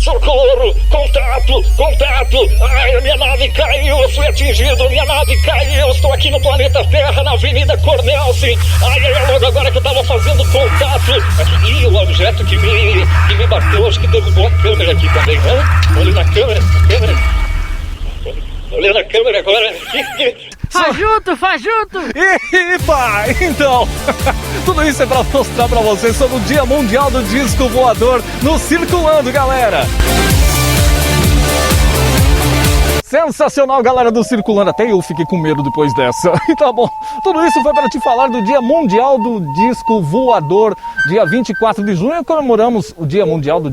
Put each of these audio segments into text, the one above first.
Socorro! Contato! Ai, a minha nave caiu, eu fui atingido, minha nave caiu, eu estou aqui no planeta Terra, na Avenida Cornelsen. Ai, logo agora que eu tava fazendo contato. Ih, o objeto que me bateu, acho que derrubou a câmera aqui também, né? Olha na câmera. Olha na câmera agora. Fajuto! Epa! Então, tudo isso é pra mostrar pra vocês sobre o Dia Mundial do Disco Voador no Circulando, galera! Sensacional, galera do Circulando. Até eu fiquei com medo depois dessa. E tá bom, tudo isso foi para te falar do Dia Mundial do Disco Voador. Dia 24 de junho comemoramos o Dia Mundial do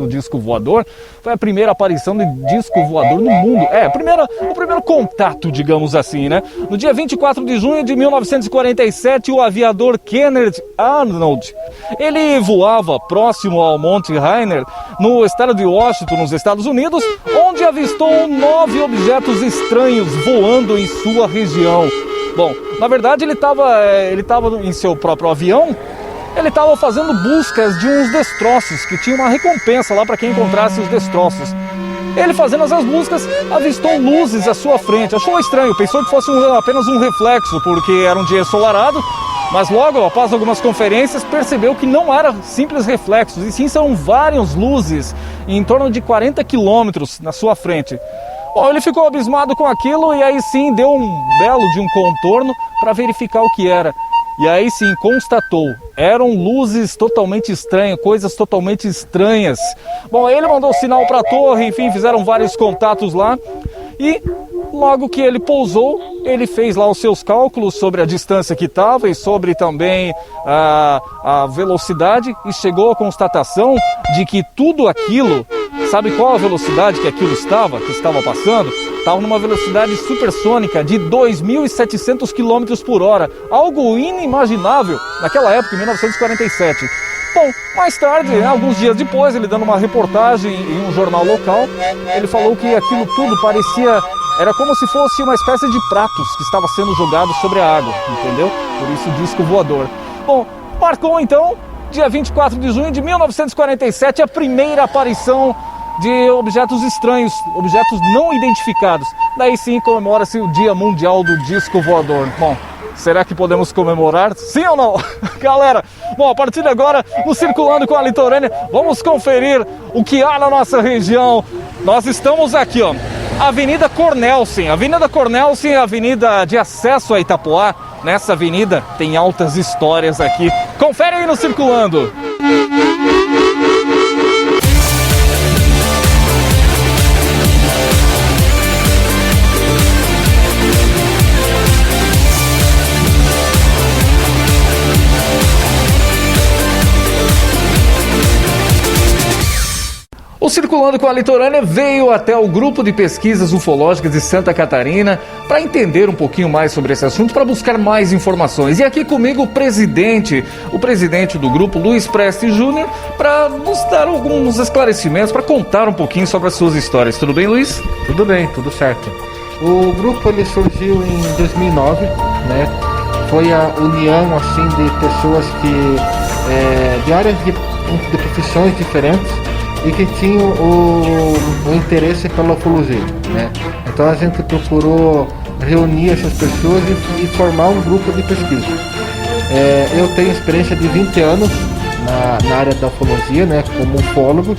Disco Voador. Foi a primeira aparição de disco voador no mundo. O primeiro contato, digamos assim, né? No dia 24 de junho de 1947, o aviador Kenneth Arnold, ele voava próximo ao Monte Rainier, no estado de Washington, nos Estados Unidos, onde avistou 9 objetos estranhos voando em sua região. Bom, na verdade ele estava em seu próprio avião. Ele estava fazendo buscas de uns destroços, que tinha uma recompensa lá para quem encontrasse os destroços. Ele fazendo essas buscas, avistou luzes à sua frente. Achou estranho, pensou que fosse apenas um reflexo, porque era um dia ensolarado. Mas logo, após algumas conferências, percebeu que não era simples reflexos, e sim são várias luzes em torno de 40 quilômetros na sua frente. Bom, ele ficou abismado com aquilo e aí sim deu um belo de um contorno para verificar o que era. E aí sim constatou, eram luzes totalmente estranhas, coisas totalmente estranhas. Bom, aí ele mandou sinal para a torre, enfim, fizeram vários contatos lá. E logo que ele pousou, ele fez lá os seus cálculos sobre a distância que estava e sobre também a velocidade, e chegou à constatação de que tudo aquilo, sabe qual a velocidade que aquilo estava passando? Estava numa velocidade supersônica de 2.700 km por hora, algo inimaginável naquela época, em 1947. Bom, mais tarde, alguns dias depois, ele dando uma reportagem em um jornal local, ele falou que aquilo tudo era como se fosse uma espécie de pratos que estava sendo jogado sobre a água, entendeu? Por isso disco voador. Bom, marcou então, dia 24 de junho de 1947, a primeira aparição de objetos estranhos, objetos não identificados. Daí sim comemora-se o Dia Mundial do Disco Voador. Bom, será que podemos comemorar? Sim ou não? Galera, bom, a partir de agora, no Circulando com a Litorânea, vamos conferir o que há na nossa região. Nós estamos aqui, ó, Avenida Cornelsen. Avenida Cornelsen é a avenida de acesso a Itapoá. Nessa avenida tem altas histórias aqui. Confere aí no Circulando. O Circulando com a Litorânea veio até o Grupo de Pesquisas Ufológicas de Santa Catarina para entender um pouquinho mais sobre esse assunto, para buscar mais informações. E aqui comigo o presidente do grupo, Luiz Preste Júnior, para nos dar alguns esclarecimentos, para contar um pouquinho sobre as suas histórias. Tudo bem, Luiz? Tudo bem, tudo certo. O grupo ele surgiu em 2009, né? Foi a união assim de pessoas que de áreas de profissões diferentes e que tinham o interesse pela ufologia, né? Então a gente procurou reunir essas pessoas e formar um grupo de pesquisa. Eu tenho experiência de 20 anos na área da ufologia, né, como ufólogo.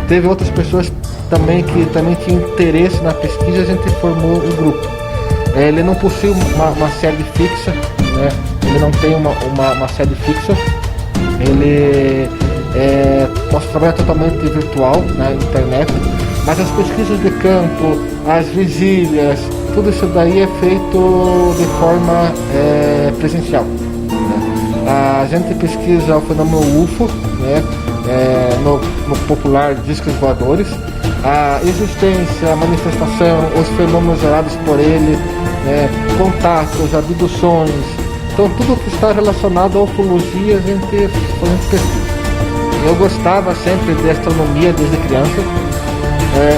Teve outras pessoas também que também tinham interesse na pesquisa, a gente formou um grupo. Ele não possui uma sede fixa, né? Ele não tem uma sede fixa. Nosso trabalho é totalmente virtual na internet, mas as pesquisas de campo, as vigílias, tudo isso daí é feito de forma presencial, né? A gente pesquisa o fenômeno UFO, né? No popular discos voadores, a existência, a manifestação, os fenômenos gerados por ele, né? Contatos, abduções, então tudo que está relacionado à ufologia a gente pesquisa. Eu gostava sempre de astronomia desde criança.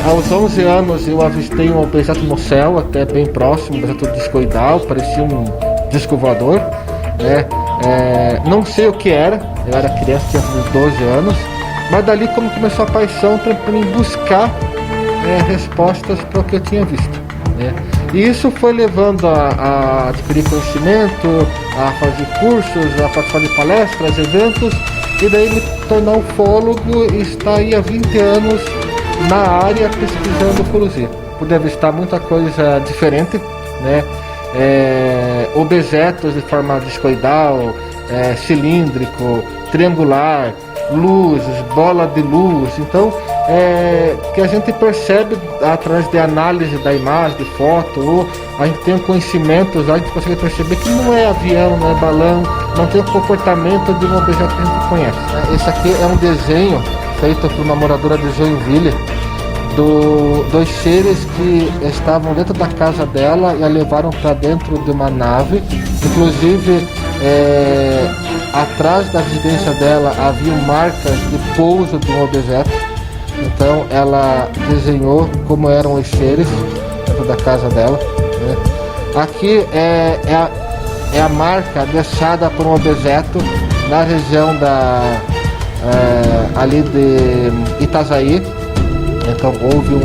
Aos 11 anos eu avistei um objeto no céu, até bem próximo, um objeto discoidal, parecia um disco voador, né? Não sei o que era, eu era criança, tinha uns 12 anos, Mas dali como começou a paixão para mim buscar respostas para o que eu tinha visto, né? E isso foi levando a adquirir conhecimento, a fazer cursos, a participar de palestras, eventos, e daí me tornar ufólogo e estar aí há 20 anos na área pesquisando ufologia. Pude avistar muita coisa diferente, né? Objetos de forma discoidal, cilíndrico, triangular, luzes, bola de luz. Então, que a gente percebe através de análise da imagem, de foto, ou a gente tem conhecimentos, a gente consegue perceber que não é avião, não é balão, não tem o comportamento de um objeto que a gente conhece. Esse aqui é um desenho feito por uma moradora de Joinville, dos seres que estavam dentro da casa dela e a levaram para dentro de uma nave. Inclusive, atrás da residência dela havia marcas de pouso de um objeto. Então ela desenhou como eram os seres dentro da casa dela, né? Aqui é a marca deixada por um objeto na região ali de Itajaí. Então houve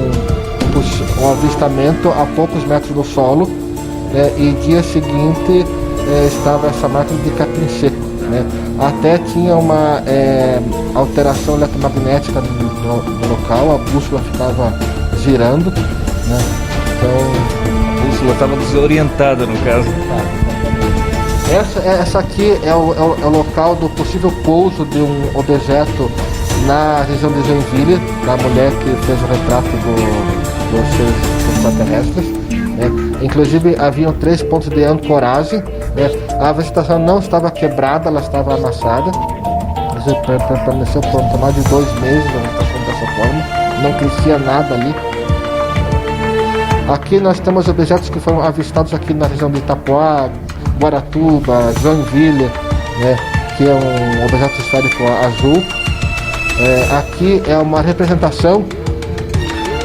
um avistamento a poucos metros do solo, e dia seguinte estava essa marca de capim seco, né? Até tinha uma alteração eletromagnética no local, a bússola ficava girando, né? Então A bússola estava desorientada, no caso. Essa aqui é o local do possível pouso de um objeto na região de Joinville, da mulher que fez o retrato dos seres extraterrestres, né? Inclusive haviam 3 pontos de ancoragem, né? A vegetação não estava quebrada, ela estava amassada. Permaneceu por mais de 2 meses a vegetação dessa forma, não crescia nada ali. Aqui nós temos objetos que foram avistados aqui na região de Itapoá, Guaratuba, Joinville, né? Que é um objeto esférico azul. Aqui é uma representação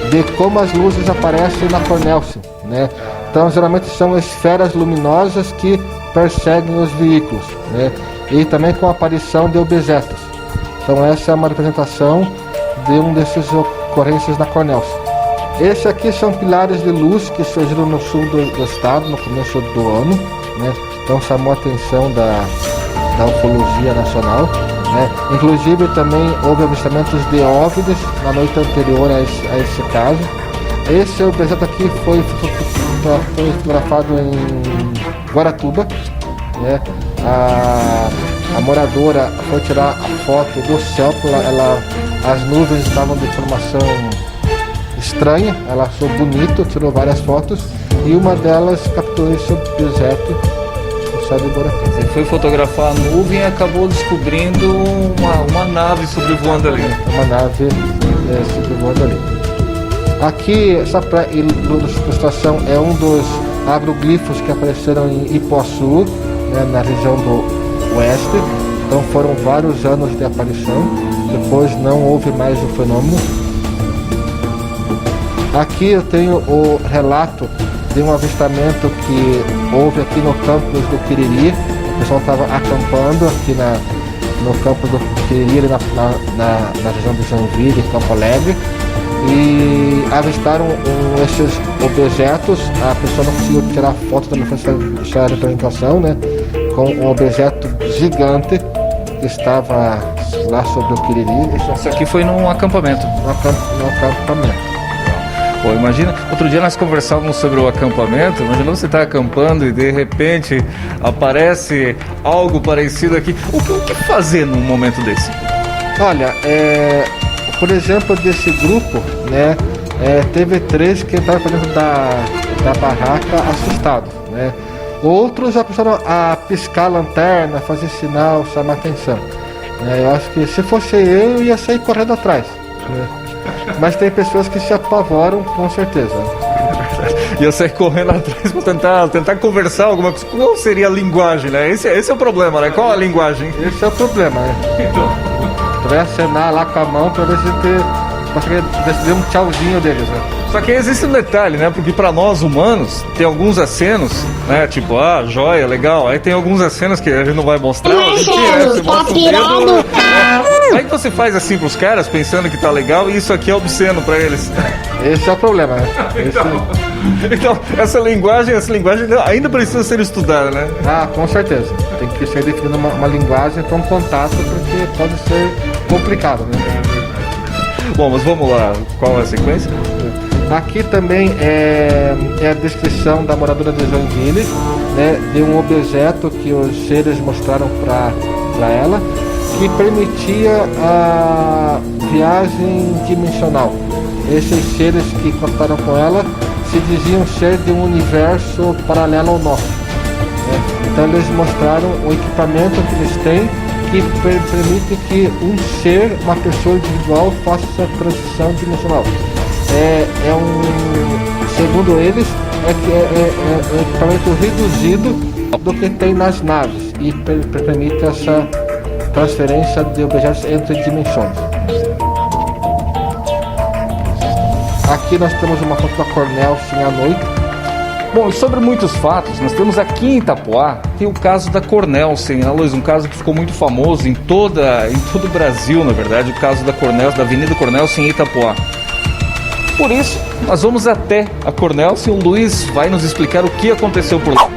de como as luzes aparecem na Cornélcio, né? Então geralmente são esferas luminosas que perseguem os veículos, né? E também com a aparição de objetos. Então essa é uma representação de um desses ocorrências na Cornélcio. Esse aqui são pilares de luz que surgiram no sul do estado no começo do ano, né? Então chamou a atenção da ufologia nacional, né? Inclusive também houve avistamentos de OVNIs na noite anterior a esse caso. Esse objeto aqui foi fotografado em Guaratuba, né? A moradora foi tirar a foto do céu, as nuvens estavam de formação estranha, ela achou bonito, tirou várias fotos e uma delas capturou esse objeto no céu de Guaratuba. Você foi fotografar a nuvem e acabou descobrindo uma nave sobrevoando ali. Uma nave sobrevoando ali. Aqui, essa ilustração é um dos agroglifos que apareceram em Ipuaçu, né, na região do oeste. Então foram vários anos de aparição, depois não houve mais o fenômeno. Aqui eu tenho o relato de um avistamento que houve aqui no campus do Quiriri. O pessoal estava acampando aqui no campus do Quiriri, na região de Joinville, Campo Alegre, e avistaram esses objetos. A pessoa não conseguiu tirar foto, também foi deixar a representação, né, com um objeto gigante que estava lá sobre o Quiriri. Isso aqui foi num acampamento. No acampamento. Pô, imagina, outro dia nós conversávamos sobre o acampamento. Imagina você estar acampando e de repente aparece algo parecido aqui. O que fazer num momento desse? Olha, por exemplo, desse grupo, né, teve 3 que entraram para dentro da barraca assustados, né? Outros já começaram a piscar a lanterna, fazer sinal, chamar atenção. Eu acho que se fosse eu ia sair correndo atrás, né? Mas tem pessoas que se apavoram, com certeza. Ia sair correndo atrás para tentar conversar alguma coisa. Qual seria a linguagem, né? Esse é o problema, né? Qual a linguagem? Esse é o problema, né? Vai acenar lá com a mão para ver se a gente consegue decidir um tchauzinho deles, né? Só que existe um detalhe, né? Porque para nós humanos, tem alguns acenos, né? Tipo, joia, legal. Aí tem alguns acenos que a gente não vai mostrar. Você mostra o dedo. Aí que você faz assim pros caras, pensando que tá legal, e isso aqui é obsceno para eles. Esse é o problema, né? Então, essa linguagem ainda precisa ser estudada, né? Com certeza. Tem que ser definida uma linguagem para um contato, porque pode ser complicado, né? Bom, mas vamos lá. Qual é a sequência? Aqui também é a descrição da moradora de Joinville, né, de um objeto que os seres mostraram para ela, que permitia a viagem dimensional. Esses seres que contaram com ela se diziam ser de um universo paralelo ao nosso, né? Então eles mostraram o equipamento que eles têm, que permite que um ser, uma pessoa individual, faça essa transição dimensional. Segundo eles, é um equipamento reduzido do que tem nas naves e permite essa transferência de objetos entre dimensões. Aqui nós temos uma foto da Cornelsen à noite. Bom, e sobre muitos fatos, nós temos aqui em Itapoá, tem o caso da Cornelsen, né, Luiz? Um caso que ficou muito famoso em todo o Brasil, na verdade, o caso da Cornelsen, da Avenida Cornelsen em Itapoá. Por isso, nós vamos até a Cornelsen e o Luiz vai nos explicar o que aconteceu por lá.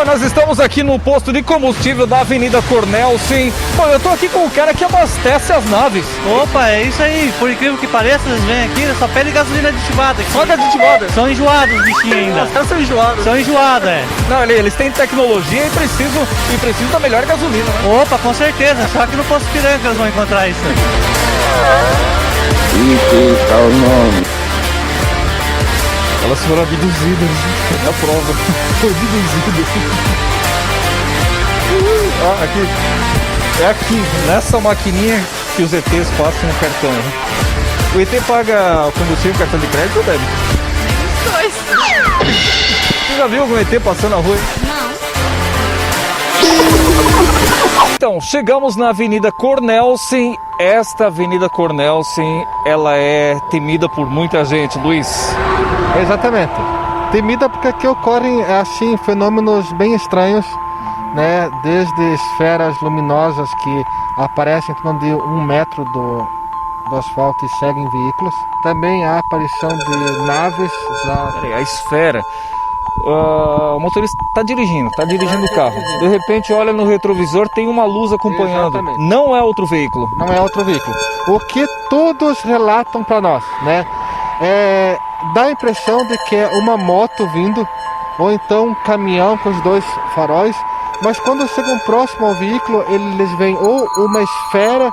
Nós estamos aqui no posto de combustível da Avenida Cornelsen. Bom, eu tô aqui com o cara que abastece as naves. Opa, é isso aí. Por incrível que pareça, eles vêm aqui, eles só pedem gasolina aditivada. Só aditivada? São enjoados os bichinhos ainda. Os são enjoados. São enjoados, é. Não, eles têm tecnologia e precisam da melhor gasolina, né? Opa, com certeza. Só que no posto Piranga eles vão encontrar isso. E que tal o nome? Elas foram abduzidas na prova. Foi abduzidas. Aqui. É aqui, nessa maquininha que os ETs passam no cartão. O ET paga o combustível com cartão de crédito ou débito? Os dois. Você já viu algum ET passando na rua? Não. Então, chegamos na Avenida Cornelsen. Esta Avenida Cornelsen, ela é temida por muita gente, Luiz. Exatamente. Temida porque aqui ocorrem, assim, fenômenos bem estranhos, né? Desde esferas luminosas que aparecem em torno de 1 metro do asfalto e seguem veículos. Também há a aparição de naves já... A esfera... o motorista está dirigindo o carro. De repente olha no retrovisor, tem uma luz acompanhando. Exatamente. Não é outro veículo. Não é outro veículo. O que todos relatam para nós, né? Dá a impressão de que é uma moto vindo, ou então um caminhão com os 2 faróis, mas quando chegam próximo ao veículo, eles veem ou uma esfera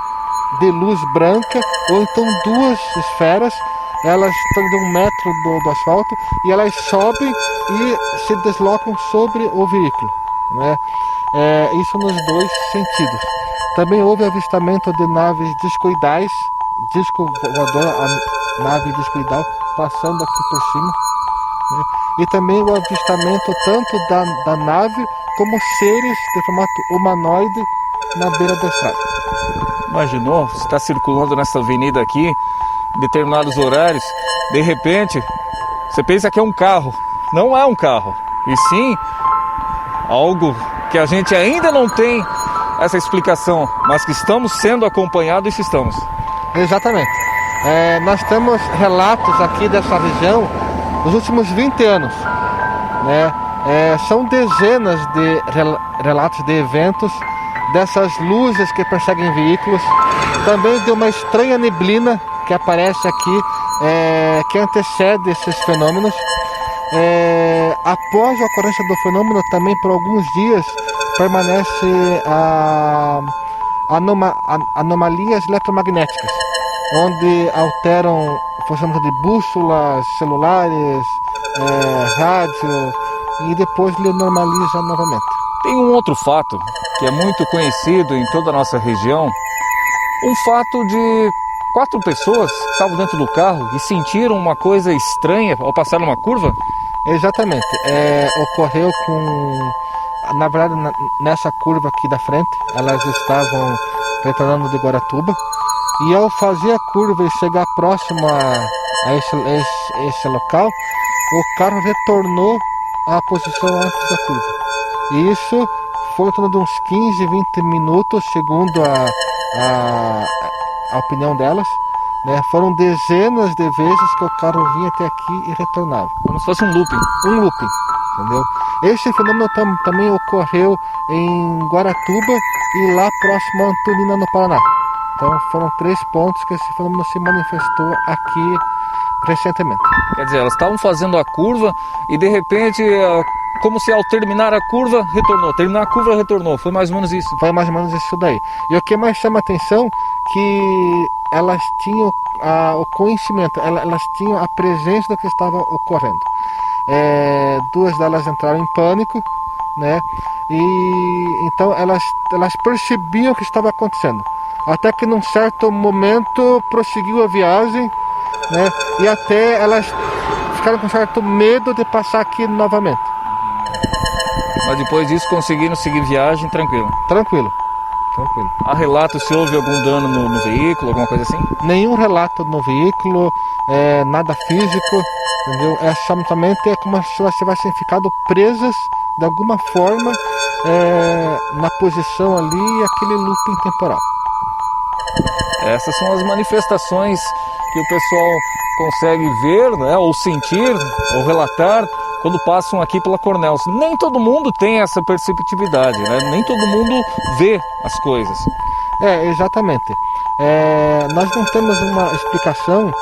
de luz branca, ou então 2 esferas. Elas estão de 1 metro do asfalto e elas sobem e se deslocam sobre o veículo, né? Isso nos 2 sentidos. Também houve avistamento de naves discoidais, disco voador, a nave discoidal passando aqui por cima, né? E também o avistamento tanto da nave como seres de formato humanoide na beira da estrada. Imaginou? Você está circulando nessa avenida aqui, em determinados horários, de repente, você pensa que é um carro. Não é um carro, e sim algo que a gente ainda não tem essa explicação, mas que estamos sendo acompanhados e estamos. Exatamente. Nós temos relatos aqui dessa região nos últimos 20 anos, né? São dezenas de relatos de eventos, dessas luzes que perseguem veículos, também de uma estranha neblina que aparece aqui, que antecede esses fenômenos. Após a ocorrência do fenômeno, também por alguns dias permanece anomalias eletromagnéticas, onde alteram funcionamento de bússolas, celulares, rádio, e depois ele normaliza novamente. Tem um outro fato que é muito conhecido em toda a nossa região, um fato de 4 pessoas que estavam dentro do carro e sentiram uma coisa estranha ao passar numa curva? Exatamente. Ocorreu na verdade, nessa curva aqui da frente, elas estavam retornando de Guaratuba, e ao fazer a curva e chegar próximo a esse local, o carro retornou à posição antes da curva. E isso foi em torno de uns 15, 20 minutos, segundo a opinião delas, né? Foram dezenas de vezes que o carro vinha até aqui e retornava. Como se fosse um looping. Um looping, entendeu? Esse fenômeno também ocorreu em Guaratuba e lá próximo a Antonina, no Paraná. Então foram 3 pontos que esse fenômeno se manifestou aqui recentemente. Quer dizer, elas estavam fazendo a curva e de repente, como se ao terminar a curva, retornou. Terminar a curva, retornou. Foi mais ou menos isso. Foi mais ou menos isso daí. E o que mais chama a atenção que elas tinham o conhecimento, elas tinham a presença do que estava ocorrendo. 2 delas entraram em pânico, né? E então elas percebiam o que estava acontecendo. Até que num certo momento prosseguiu a viagem, né? E até elas ficaram com certo medo de passar aqui novamente. Mas depois disso conseguiram seguir viagem tranquilo. Tranquilo. Há relatos se houve algum dano no veículo, alguma coisa assim? Nenhum relato no veículo, nada físico, entendeu? Somente é como se elas tivessem ficado presas de alguma forma na posição ali, aquele looping temporal. Essas são as manifestações que o pessoal consegue ver, né, ou sentir, ou relatar quando passam aqui pela Cornélio. Nem todo mundo tem essa perceptividade, né? Nem todo mundo vê as coisas. Exatamente. Nós não temos uma explicação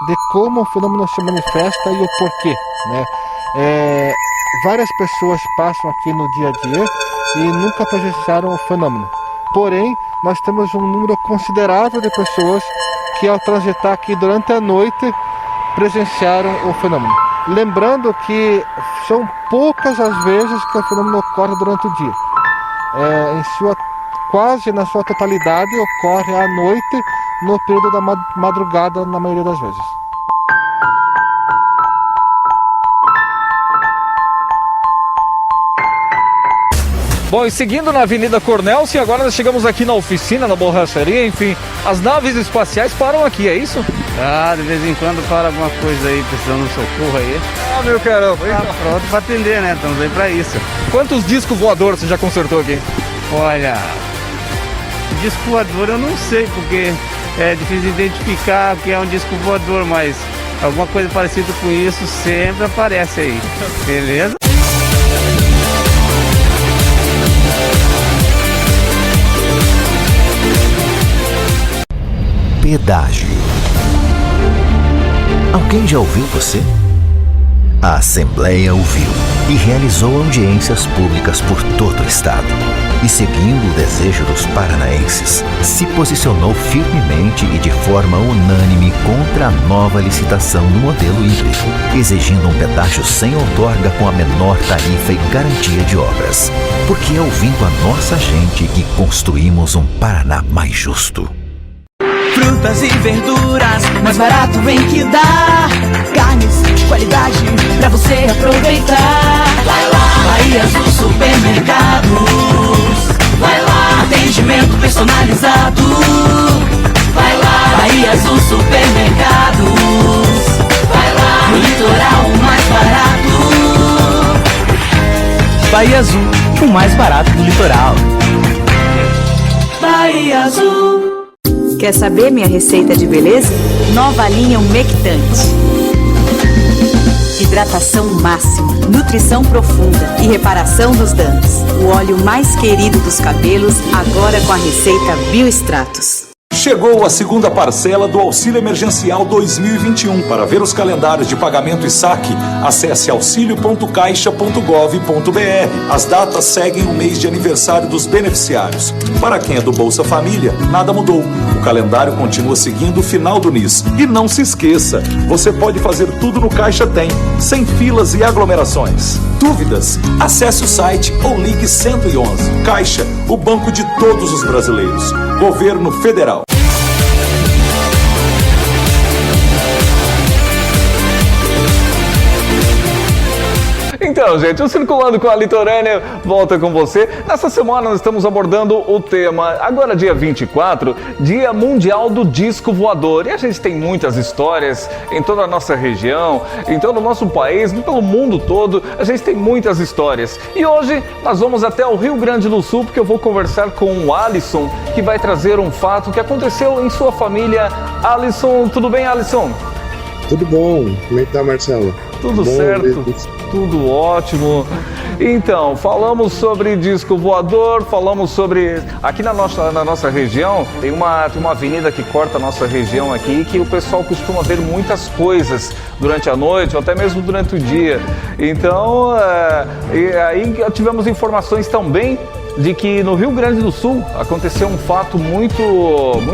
de como o fenômeno se manifesta e o porquê, né? Várias pessoas passam aqui no dia a dia e nunca presenciaram o fenômeno. Porém, nós temos um número considerável de pessoas que ao transitar aqui durante a noite presenciaram o fenômeno. Lembrando que são poucas as vezes que o fenômeno ocorre durante o dia. Quase na sua totalidade ocorre à noite, no período da madrugada, na maioria das vezes. Bom, e seguindo na Avenida Cornélio, agora nós chegamos aqui na oficina, na borracharia, enfim, as naves espaciais param aqui, é isso? De vez em quando para alguma coisa aí, precisando de socorro aí. Meu caramba. Pronto para atender, né? Estamos aí para isso. Quantos discos voadores você já consertou aqui? Olha, disco voador eu não sei, porque é difícil identificar o que é um disco voador, mas alguma coisa parecida com isso sempre aparece aí, beleza? Pedágio. Alguém já ouviu você? A Assembleia ouviu e realizou audiências públicas por todo o estado. E seguindo o desejo dos paranaenses, se posicionou firmemente e de forma unânime contra a nova licitação no modelo híbrido, exigindo um pedágio sem outorga com a menor tarifa e garantia de obras. Porque é ouvindo a nossa gente que construímos um Paraná mais justo. Frutas e verduras, mais barato vem que dá. Carnes de qualidade pra você aproveitar. Vai lá, Bahia Azul Supermercados. Vai lá, atendimento personalizado. Vai lá, Bahia Azul Supermercados. Vai lá, no litoral mais barato. Bahia Azul, o mais barato do litoral. Bahia Azul. Quer saber minha receita de beleza? Nova linha umectante. Hidratação máxima, nutrição profunda e reparação dos danos. O óleo mais querido dos cabelos, agora com a receita Bioextratos. Chegou a segunda parcela do Auxílio Emergencial 2021. Para ver os calendários de pagamento e saque, acesse auxilio.caixa.gov.br. As datas seguem o mês de aniversário dos beneficiários. Para quem é do Bolsa Família, nada mudou. O calendário continua seguindo o final do NIS. E não se esqueça, você pode fazer tudo no Caixa Tem, sem filas e aglomerações. Dúvidas? Acesse o site ou ligue 111. Caixa, o banco de todos os brasileiros. Governo Federal. Então, gente, o Circulando com a Litorânea volta com você. Nessa semana nós estamos abordando o tema, agora dia 24, Dia Mundial do Disco Voador. E a gente tem muitas histórias em toda a nossa região, em todo o nosso país, pelo mundo todo, a gente tem muitas histórias. E hoje nós vamos até o Rio Grande do Sul, porque eu vou conversar com o Alisson, que vai trazer um fato que aconteceu em sua família. Alisson, tudo bem, Alisson? Tudo bom. Como é que tá, Marcelo? Tudo bom, certo, tudo ótimo. Então, falamos sobre disco voador, falamos sobre... Aqui na nossa região, tem uma avenida que corta a nossa região aqui, que o pessoal costuma ver muitas coisas durante a noite, ou até mesmo durante o dia. Então, e aí tivemos informações também de que no Rio Grande do Sul aconteceu um fato muito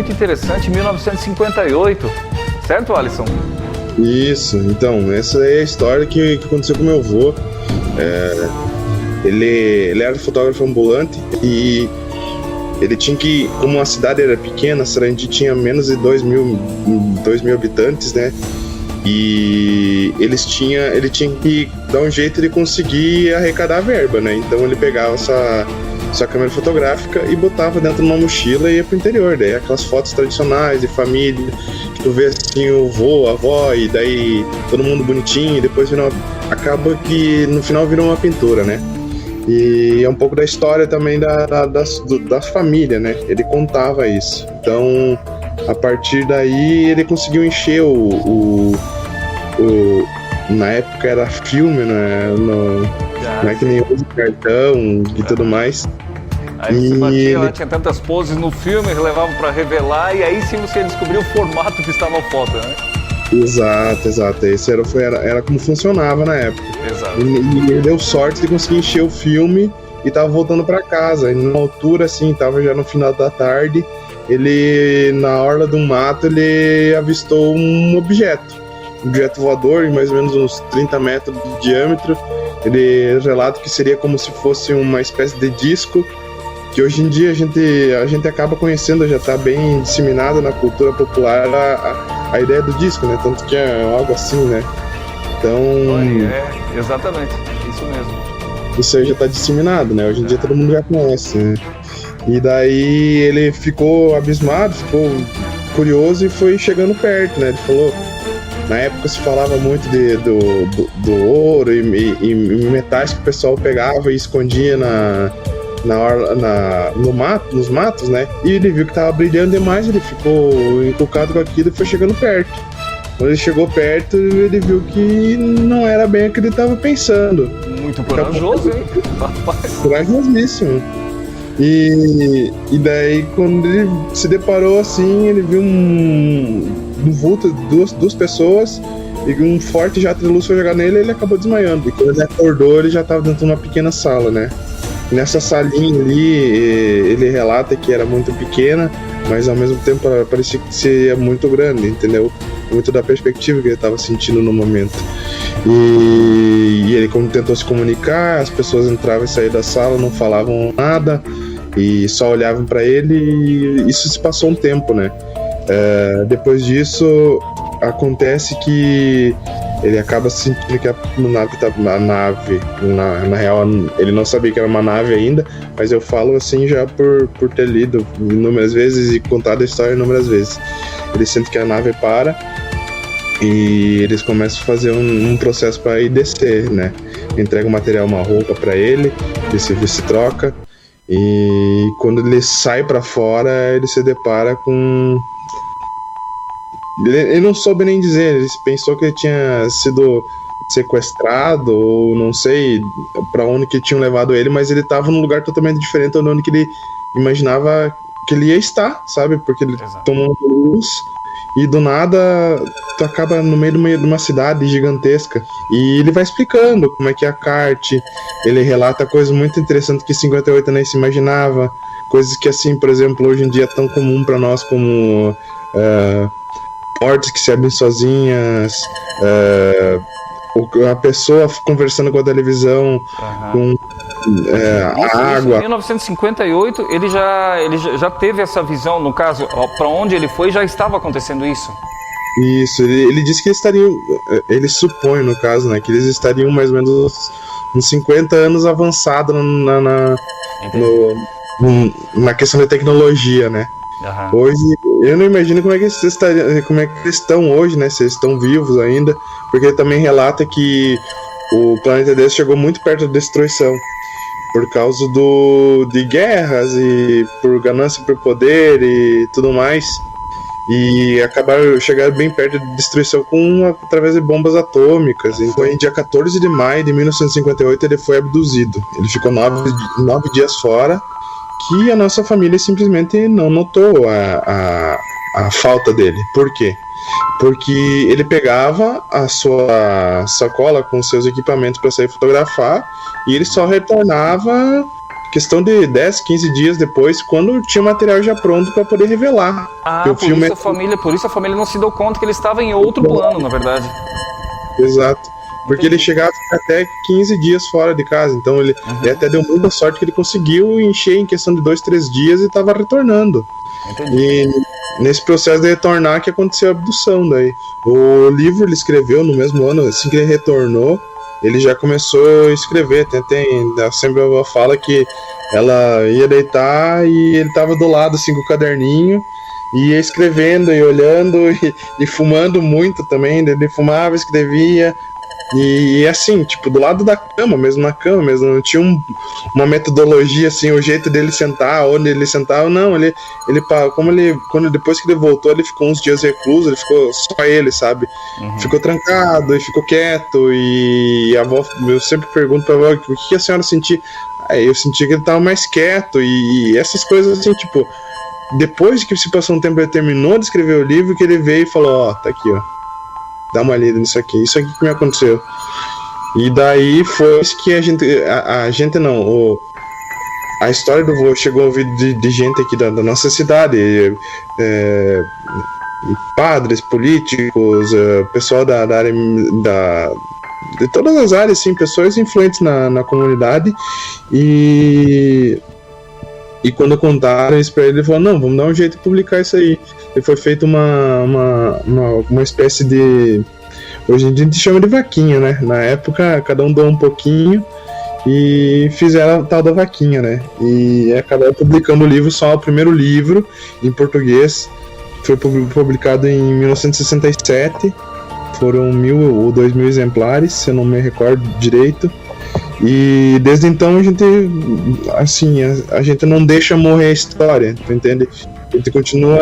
interessante em 1958. Certo, Alisson? Isso, então, essa é a história que aconteceu com meu avô. Ele era fotógrafo ambulante e ele tinha que, como a cidade era pequena, Sarandi tinha menos de 2 mil habitantes, né? E ele tinha que dar um jeito de conseguir arrecadar a verba, né? Então ele pegava sua câmera fotográfica e botava dentro de uma mochila e ia pro interior. Daí aquelas fotos tradicionais de família, que tu vê assim o vô, a avó, e daí todo mundo bonitinho, e depois acaba que no final virou uma pintura, né? E é um pouco da história também da família, né? Ele contava isso. Então, a partir daí, ele conseguiu encher na época era filme, né? Não é que nem hoje, cartão e tudo mais. Aí você batia, tinha tantas poses no filme, levava pra revelar, e aí sim você descobriu o formato que estava a foto, né? Exato. Esse era como funcionava na época. Exato. E ele deu sorte de conseguir encher o filme e tava voltando pra casa. E numa altura, assim, tava já no final da tarde, ele, na orla de um mato, ele avistou um objeto voador, de mais ou menos uns 30 metros de diâmetro. Ele relata que seria como se fosse uma espécie de disco, que hoje em dia a gente acaba conhecendo, já está bem disseminada na cultura popular a ideia do disco, né? Tanto que é algo assim, né? Então... exatamente, isso mesmo. Isso aí já está disseminado, né? Hoje em dia todo mundo já conhece, né? E daí ele ficou abismado, ficou curioso e foi chegando perto, né? Ele falou... Na época se falava muito do ouro e metais que o pessoal pegava e escondia nos matos, né? E ele viu que tava brilhando demais, ele ficou encucado com aquilo e foi chegando perto. Quando ele chegou perto, ele viu que não era bem o que ele tava pensando. Muito corajoso, hein? Corajosíssimo. E daí, quando ele se deparou assim, ele viu um vulto de duas pessoas e um forte jato de luz foi jogar nele e ele acabou desmaiando. E quando ele acordou, ele já estava dentro de uma pequena sala, né? Nessa salinha ali, ele relata que era muito pequena, mas ao mesmo tempo parecia que seria muito grande, entendeu? Muito da perspectiva que ele estava sentindo no momento. E ele, como tentou se comunicar, as pessoas entravam e saíam da sala, não falavam nada e só olhavam para ele, e isso se passou um tempo, né? Depois disso, acontece que ele acaba sentindo que a nave, na real, ele não sabia que era uma nave ainda, mas eu falo assim já por ter lido inúmeras vezes e contado a história inúmeras vezes. Ele sente que a nave para e eles começam a fazer um processo para ir descer, né? Entrega o material, uma roupa para ele se troca, e quando ele sai para fora, ele se depara com... Ele não soube nem dizer, ele pensou que ele tinha sido sequestrado, ou não sei para onde que tinham levado ele, mas ele estava num lugar totalmente diferente de onde que ele imaginava que ele ia estar, sabe? Porque ele tomou uma luz e do nada tu acaba no meio de uma cidade gigantesca. E ele vai explicando como é que é a kart, ele relata coisas muito interessantes que em 58 nem se imaginava, coisas que assim, por exemplo, hoje em dia é tão comum para nós como... portas que se abrem sozinhas, a pessoa conversando com a televisão, com a água. Em 1958 ele já teve essa visão, no caso, para onde ele foi já estava acontecendo isso. Isso, ele disse que eles estariam, ele supõe no caso, né, que eles estariam mais ou menos uns 50 anos avançado na questão da tecnologia, né? Uhum. Hoje, eu não imagino como é que eles estão hoje, né? Se eles estão vivos ainda, porque ele também relata que o planeta deles chegou muito perto da destruição por causa de guerras e por ganância por poder e tudo mais, e chegaram bem perto da destruição através de bombas atômicas. Então, em dia 14 de maio de 1958 ele foi abduzido. Ele ficou 9 dias fora, que a nossa família simplesmente não notou a falta dele. Por quê? Porque ele pegava a sua sacola com seus equipamentos para sair fotografar e ele só retornava questão de 10, 15 dias depois, quando tinha o material já pronto para poder revelar. Por isso a família não se deu conta que ele estava em outro plano, na verdade. Exato. Porque ele chegava até 15 dias fora de casa, então ele até deu muita sorte que ele conseguiu encher em questão de 2, 3 dias e estava retornando. Entendi. E nesse processo de retornar que aconteceu a abdução daí. O livro ele escreveu no mesmo ano, assim que ele retornou, ele já começou a escrever. Sempre a avó fala que ela ia deitar e ele estava do lado assim com o caderninho, e ia escrevendo e olhando e fumando muito também. Ele fumava, escrevia. E assim, tipo, do lado da cama mesmo, na cama mesmo, não tinha uma metodologia, assim, o jeito dele sentar, onde ele sentava, não, quando depois que ele voltou, ele ficou uns dias recluso, ele ficou só ele, sabe, ficou trancado e ficou quieto, e a avó, eu sempre pergunto pra avó, o que a senhora sentiu? Aí eu senti que ele tava mais quieto, e essas coisas assim, tipo, depois que se passou um tempo, ele terminou de escrever o livro, que ele veio e falou, tá aqui, dá uma lida nisso aqui, isso aqui que me aconteceu. E daí foi isso que a história do vô chegou ao ouvido de gente aqui da nossa cidade, padres, políticos, pessoal da área de todas as áreas, sim, pessoas influentes na comunidade, e quando contaram isso pra ele falou, não, vamos dar um jeito de publicar isso aí. E foi feita uma espécie de... Hoje em dia a gente chama de vaquinha, né? Na época, cada um doou um pouquinho e fizeram a tal da vaquinha, né? E acabaram publicando o livro, só o primeiro livro, em português. Foi publicado em 1967. Foram 1.000 ou 2.000 exemplares, se eu não me recordo direito. E desde então a gente não deixa morrer a história, tu entende? A gente continua,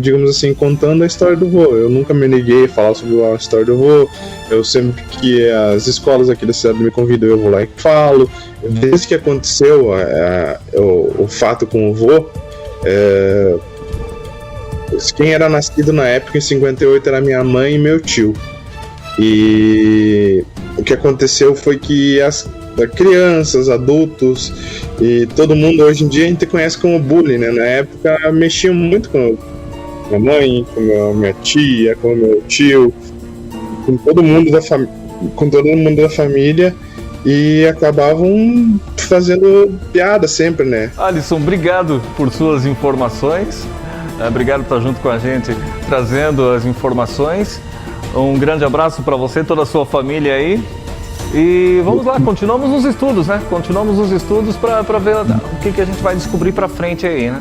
digamos assim, contando a história do vô. Eu nunca me neguei a falar sobre a história do vô. Eu sempre que as escolas aqui da cidade me convidam, eu vou lá e falo. Desde que aconteceu o fato com o vô, quem era nascido na época, em 58, era minha mãe e meu tio. E o que aconteceu foi que as crianças, adultos e todo mundo hoje em dia a gente conhece como bullying, né? Na época mexiam muito com minha mãe, com minha tia, com meu tio, com todo mundo da família, e acabavam fazendo piada sempre, né? Alisson, obrigado por suas informações, obrigado por estar junto com a gente trazendo as informações. Um grande abraço para você e toda a sua família aí. E vamos lá, continuamos nos estudos, né? Continuamos nos estudos para ver o que a gente vai descobrir para frente aí, né?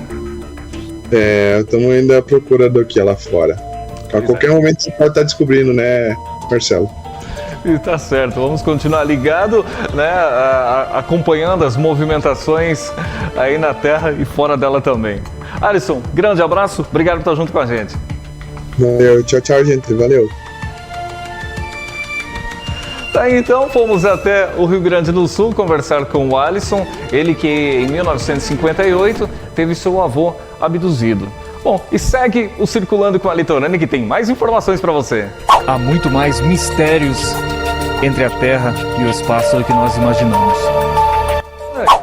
Estamos ainda procurando aqui lá fora. A qualquer momento você pode estar descobrindo, né, Marcelo? E tá certo, vamos continuar ligado, né? Acompanhando as movimentações aí na Terra e fora dela também. Alisson, grande abraço, obrigado por estar junto com a gente. Valeu, tchau, gente, valeu. Tá aí, então, fomos até o Rio Grande do Sul conversar com o Alisson, ele que em 1958 teve seu avô abduzido. Bom, e segue o Circulando com a Litorânea, que tem mais informações para você. Há muito mais mistérios entre a Terra e o espaço do que nós imaginamos.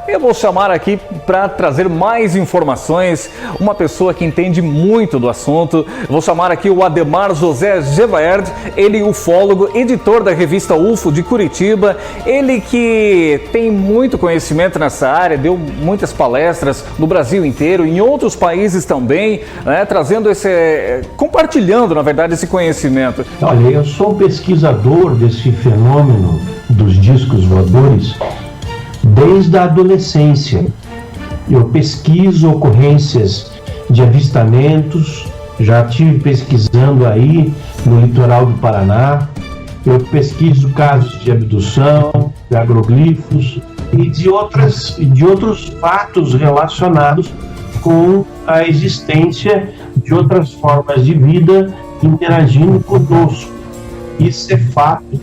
Eu vou chamar aqui para trazer mais informações uma pessoa que entende muito do assunto. Vou chamar aqui o Ademar José Gevaerd, ele ufólogo, editor da revista UFO de Curitiba, ele que tem muito conhecimento nessa área, deu muitas palestras no Brasil inteiro, em outros países também, né, compartilhando, na verdade, esse conhecimento. Olha, eu sou pesquisador desse fenômeno dos discos voadores desde a adolescência. Eu pesquiso ocorrências de avistamentos, já estive pesquisando aí no litoral do Paraná, eu pesquiso casos de abdução, de agroglifos e de outros fatos relacionados com a existência de outras formas de vida interagindo conosco. Isso é fato,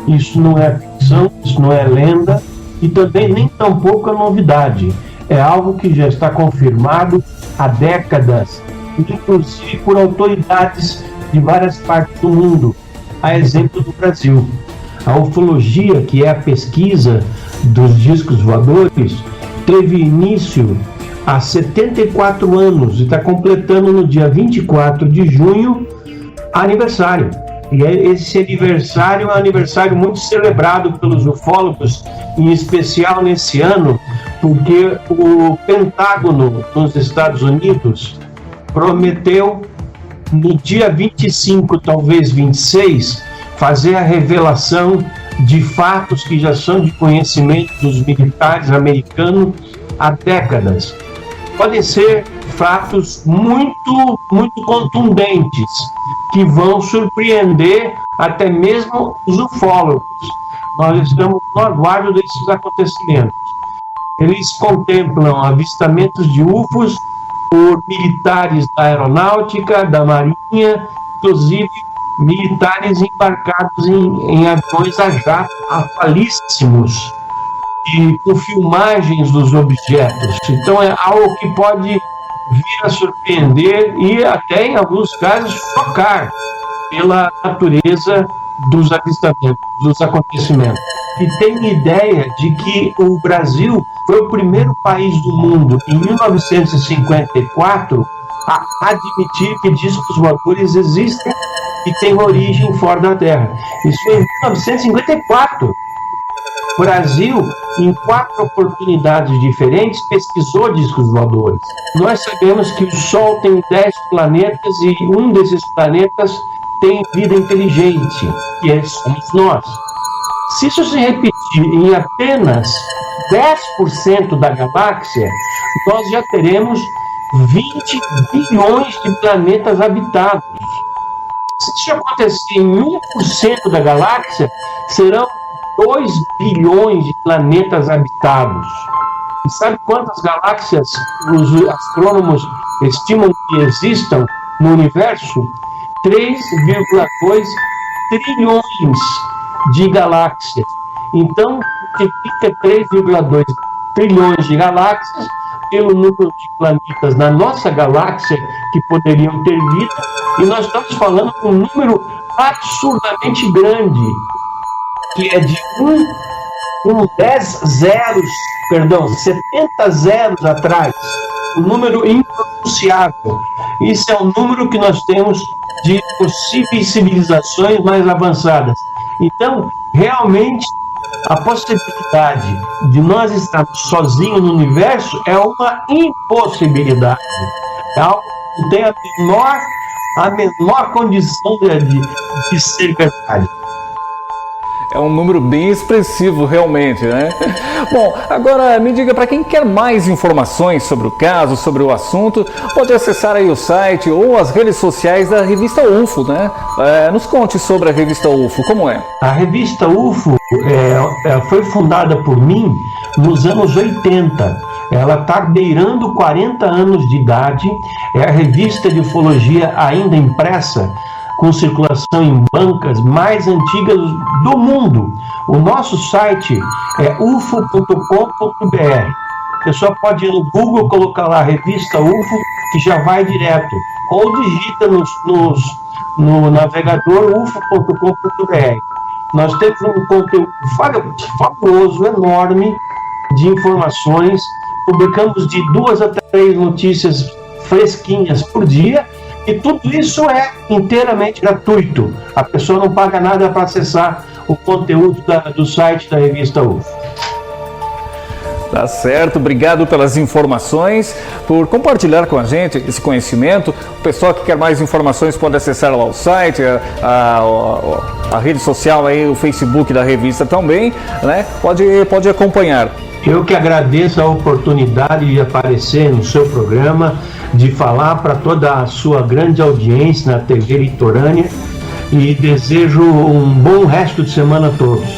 isso não é ficção, isso não é lenda e também nem tampouco é novidade. É algo que já está confirmado há décadas, inclusive por autoridades de várias partes do mundo, a exemplo do Brasil. A ufologia, que é a pesquisa dos discos voadores, teve início há 74 anos e está completando no dia 24 de junho aniversário. E esse aniversário é um aniversário muito celebrado pelos ufólogos, em especial nesse ano, porque o Pentágono nos Estados Unidos prometeu no dia 25, talvez 26, fazer a revelação de fatos que já são de conhecimento dos militares americanos há décadas. Podem ser fatos muito contundentes, que vão surpreender até mesmo os ufólogos. Nós estamos no aguardo desses acontecimentos. Eles contemplam avistamentos de UFOs por militares da aeronáutica, da marinha, inclusive militares embarcados em aviões a jato atualíssimos e com filmagens dos objetos. Então é algo que pode vir a surpreender e até em alguns casos chocar pela natureza dos avistamentos, dos acontecimentos. E tem ideia de que o Brasil foi o primeiro país do mundo, em 1954, a admitir que discos voadores existem e têm origem fora da Terra. Isso foi em 1954. O Brasil, em 4 oportunidades diferentes, pesquisou discos voadores. Nós sabemos que o Sol tem 10 planetas e um desses planetas tem vida inteligente, que somos nós. Se isso se repetir em apenas 10% da galáxia, nós já teremos 20 bilhões de planetas habitados. Se isso acontecer em 1% da galáxia, serão 2 bilhões de planetas habitados. E sabe quantas galáxias os astrônomos estimam que existam no universo? 3,2 trilhões de galáxias. Então, multiplica 3,2 trilhões de galáxias pelo número de planetas na nossa galáxia que poderiam ter vida, e nós estamos falando de um número absurdamente grande, que é de 70 zeros atrás, um número impronunciável. Isso é um número que nós temos de possíveis civilizações mais avançadas. Então, realmente, a possibilidade de nós estarmos sozinhos no universo é uma impossibilidade. É algo que não tem a menor condição de ser verdade. É um número bem expressivo, realmente, né? Bom, agora me diga, para quem quer mais informações sobre o caso, sobre o assunto, pode acessar aí o site ou as redes sociais da revista UFO, né? Nos conte sobre a revista UFO, como é? A revista UFO foi fundada por mim nos anos 80. Ela está beirando 40 anos de idade, é a revista de ufologia ainda impressa, com circulação em bancas mais antigas do mundo. O nosso site é ufo.com.br. A pessoa pode ir no Google, colocar lá a revista UFO, que já vai direto. Ou digita no navegador ufo.com.br. Nós temos um conteúdo fabuloso, enorme, de informações. Publicamos de 2 a 3 notícias fresquinhas por dia, e tudo isso é inteiramente gratuito. A pessoa não paga nada para acessar o conteúdo do site da revista UFO. Tá certo, obrigado pelas informações, por compartilhar com a gente esse conhecimento. O pessoal que quer mais informações pode acessar lá o site, a rede social aí, o Facebook da revista também, né? Pode acompanhar. Eu que agradeço a oportunidade de aparecer no seu programa, de falar para toda a sua grande audiência na TV Litorânea e desejo um bom resto de semana a todos.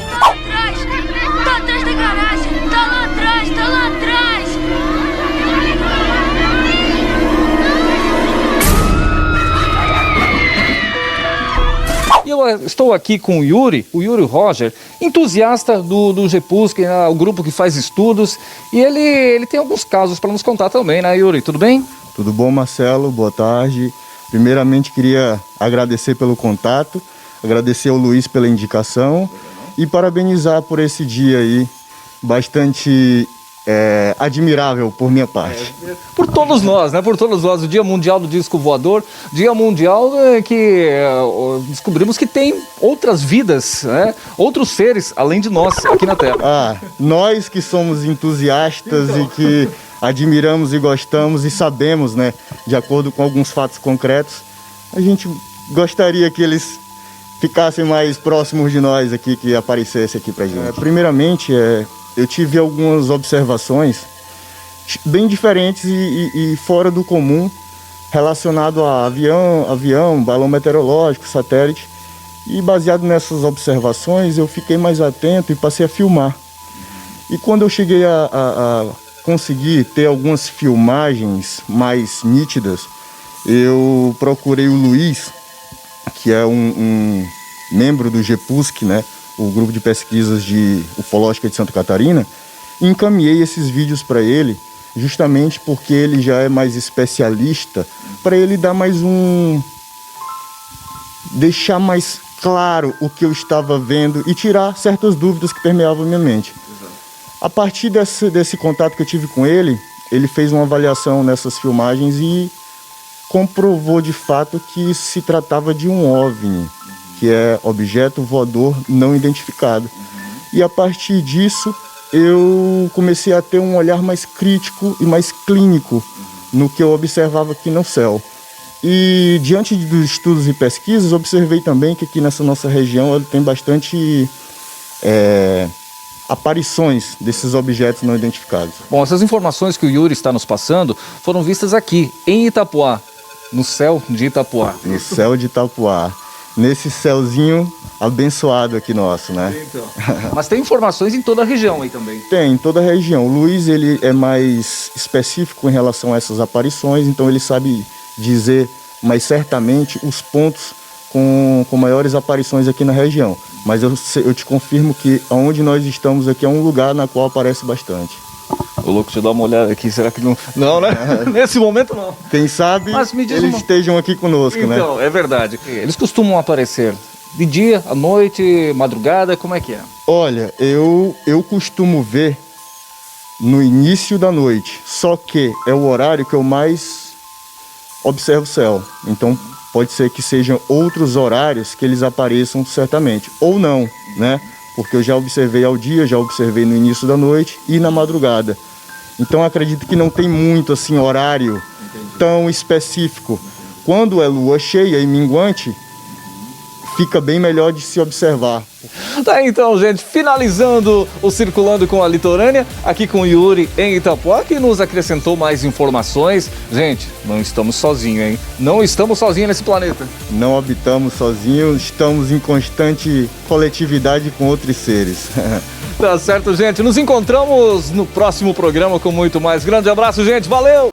Eu estou aqui com o Yuri Roger, entusiasta do GEPUSC, o grupo que faz estudos, e ele tem alguns casos para nos contar também, né, Yuri? Tudo bem? Tudo bom, Marcelo? Boa tarde. Primeiramente, queria agradecer pelo contato, agradecer ao Luiz pela indicação e parabenizar por esse dia aí, bastante admirável por minha parte. Por todos nós, né? Por todos nós, o Dia Mundial do Disco Voador, Dia Mundial que descobrimos que tem outras vidas, né? Outros seres além de nós aqui na Terra. Nós que somos entusiastas e que admiramos e gostamos e sabemos, né? De acordo com alguns fatos concretos, a gente gostaria que eles ficassem mais próximos de nós aqui, que aparecesse aqui pra gente. Primeiramente, eu tive algumas observações bem diferentes e fora do comum relacionado a avião, balão meteorológico, satélite. E baseado nessas observações, eu fiquei mais atento e passei a filmar. E quando eu cheguei a conseguir ter algumas filmagens mais nítidas, eu procurei o Luiz, que é um membro do GEPUSC, né? O grupo de pesquisas de ufológica de Santa Catarina, e encaminhei esses vídeos para ele, justamente porque ele já é mais especialista, para ele dar deixar mais claro o que eu estava vendo e tirar certas dúvidas que permeavam minha mente. A partir desse contato que eu tive com ele, ele fez uma avaliação nessas filmagens e comprovou de fato que se tratava de um OVNI, que é objeto voador não identificado. E a partir disso, eu comecei a ter um olhar mais crítico e mais clínico no que eu observava aqui no céu. E diante dos estudos e pesquisas, observei também que aqui nessa nossa região tem bastante aparições desses objetos não identificados. Bom, essas informações que o Yuri está nos passando foram vistas aqui, em Itapuá, no céu de Itapuá. No céu de Itapuá. Nesse céuzinho abençoado aqui nosso, né? Então. Mas tem informações em toda a região aí também? Tem, em toda a região. O Luiz, ele é mais específico em relação a essas aparições, então ele sabe dizer mais certamente os pontos com maiores aparições aqui na região. Mas eu te confirmo que onde nós estamos aqui é um lugar na qual aparece bastante. Ô louco, deixa eu dar uma olhada aqui, será que não... Não, né? Nesse momento não. Quem sabe eles estejam aqui conosco, né? Então, é verdade. Eles costumam aparecer de dia, à noite, madrugada, como é que é? Olha, eu costumo ver no início da noite, só que é o horário que eu mais observo o céu. Então pode ser que sejam outros horários que eles apareçam certamente, ou não, né? Porque eu já observei ao dia, já observei no início da noite e na madrugada. Então acredito que não tem muito assim horário tão específico. Quando é lua cheia e minguante, fica bem melhor de se observar. Tá, então, gente, finalizando o Circulando com a Litorânea, aqui com o Yuri em Itapuá, que nos acrescentou mais informações. Gente, não estamos sozinhos, hein? Não estamos sozinhos nesse planeta. Não habitamos sozinhos, estamos em constante coletividade com outros seres. Tá certo, gente. Nos encontramos no próximo programa com muito mais. Grande abraço, gente. Valeu!